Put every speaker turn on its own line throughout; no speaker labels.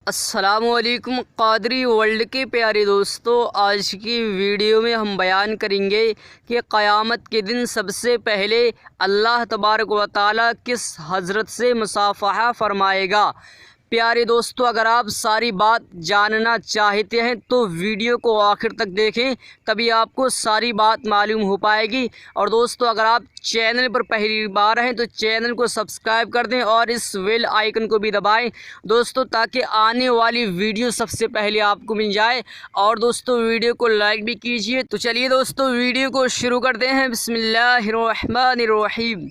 अस्सलामुअलैकुम क़ादरी वर्ल्ड के प्यारे दोस्तों, आज की वीडियो में हम बयान करेंगे कि क़यामत के दिन सबसे पहले अल्लाह तबारक व तआला किस हज़रत से मुसाफ़हा फ़रमाएगा। प्यारे दोस्तों, अगर आप सारी बात जानना चाहते हैं तो वीडियो को आखिर तक देखें, तभी आपको सारी बात मालूम हो पाएगी। और दोस्तों, अगर आप चैनल पर पहली बार हैं तो चैनल को सब्सक्राइब कर दें और इस बेल आइकन को भी दबाएं दोस्तों, ताकि आने वाली वीडियो सबसे पहले आपको मिल जाए। और दोस्तों, वीडियो को लाइक भी कीजिए। तो चलिए दोस्तों, वीडियो को शुरू करते हैं। बिस्मिल्लाहिर्रहमानिर्रहीम।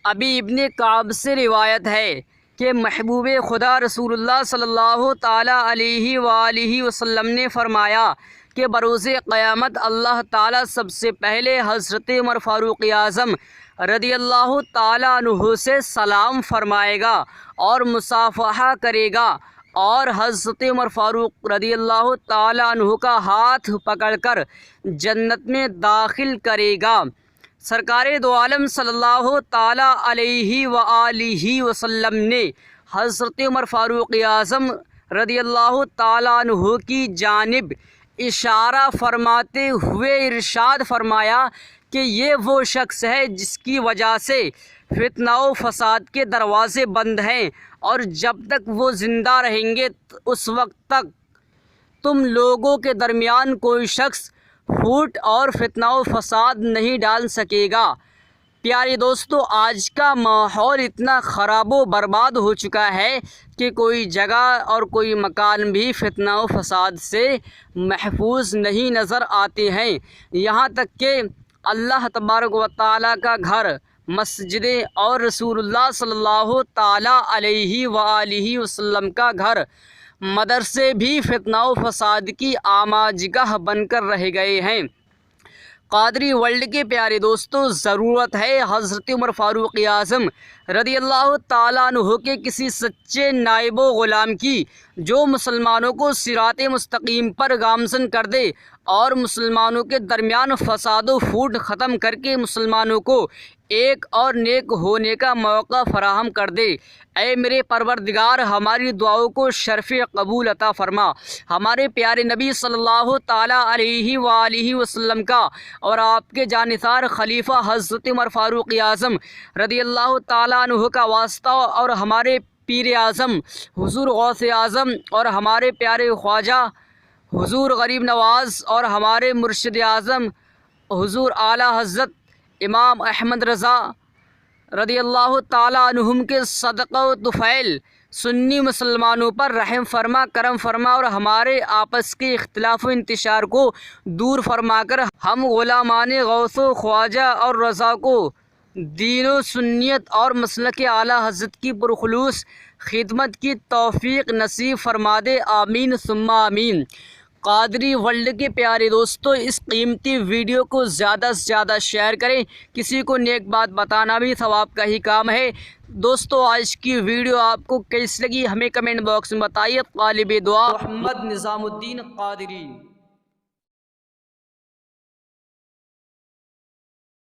अभी इब्ने काब से रिवायत है कि महबूब खुदा रसूलुल्लाह सल्लल्लाहु ताला अलैहि वालिहि वसल्लम ने फ़रमाया कि बरोज़े क़यामत अल्लाह ताला सबसे पहले हज़रत उमर फ़ारूक़ आज़म रदियल्लाहु ताला अन्हु से सलाम फ़रमाएगा और मुसाफ़हा करेगा और हज़रत उमर फ़ारूक़ रदियल्लाहु ताला अन्हु का हाथ पकड़कर जन्नत में दाखिल करेगा। सरकारे दो आलम सल्लल्लाहु ताला अलैहि व आलिहि वसल्लम ने हज़रत उमर फ़ारूक़ आज़म रदियल्लाहु ताला अन्हु की जानिब इशारा फरमाते हुए इरशाद फरमाया कि ये वो शख्स है जिसकी वजह से फितना व फसाद के दरवाज़े बंद हैं, और जब तक वो ज़िंदा रहेंगे उस वक्त तक तुम लोगों के दरमियान कोई शख्स फूट और फितना व फसाद नहीं डाल सकेगा। प्यारे दोस्तों, आज का माहौल इतना ख़राब व बर्बाद हो चुका है कि कोई जगह और कोई मकान भी फितना व फसाद से महफूज नहीं नज़र आते हैं। यहाँ तक कि अल्लाह तबारक व तआला का घर, मस्जिदें और रसूलुल्लाह सल्लल्लाहु ताला अलैहि व आलिहि वसल्लम का घर, मदरसे भी फितना व फसाद की आमाजगाह बनकर रह गए हैं। क़ादरी वर्ल्ड के प्यारे दोस्तों, ज़रूरत है हज़रत उमर फ़ारूक़ आज़म रदियल्लाहु ताला अन्हु के किसी सच्चे नाइब व ग़ुलाम की, जो मुसलमानों को सिराते मुस्तकीम पर गामज़न कर दे और मुसलमानों के दरमियान फ़साद व फूट ख़त्म करके मुसलमानों को एक और नेक होने का मौका फ़राहम कर दे। ऐ मेरे परवरदिगार, हमारी दुआओं को शर्फ़ कबूल अता फ़रमा। हमारे प्यारे नबी सल्लल्लाहु ताला अलैहि वालिहि वसल्लम का और आपके जानिसार खलीफा हज़रत उमर फ़ारूक़ आज़म रदियल्लाहु ताला अन्हु का वास्ता, और हमारे पीर आज़म हुज़ूर गौसे आज़म और हमारे प्यारे ख्वाजा हुज़ूर गरीब नवाज़ और हमारे मुर्शिद आज़म हुज़ूर आला हज़रत इमाम अहमद रज़ा रदियल्लाहु ताला अन्हुम के सदक़ा व तुफ़ैल सुन्नी मुसलमानों पर रहम फरमा, करम फरमा और हमारे आपस के इख्तिलाफ़ व इंतशार को दूर फरमाकर हम ग़ुलामाने गौस व ख्वाजा और रज़ा को दीन सुन्नियत और मसलक आला हज़रत की पुरखुलूस खिदमत की तौफ़ीक़ नसीब फरमा दे। आमीन सुम्मा आमीन। क़ादरी वर्ल्ड के प्यारे दोस्तों, इस कीमती वीडियो को ज़्यादा से ज़्यादा शेयर करें। किसी को नेक बात बताना भी सवाब का ही काम है। दोस्तों, आज की वीडियो आपको कैसी लगी हमें कमेंट बॉक्स में बताइए। तालिब दुआ मोहम्मद निज़ामुद्दीन क़ादरी।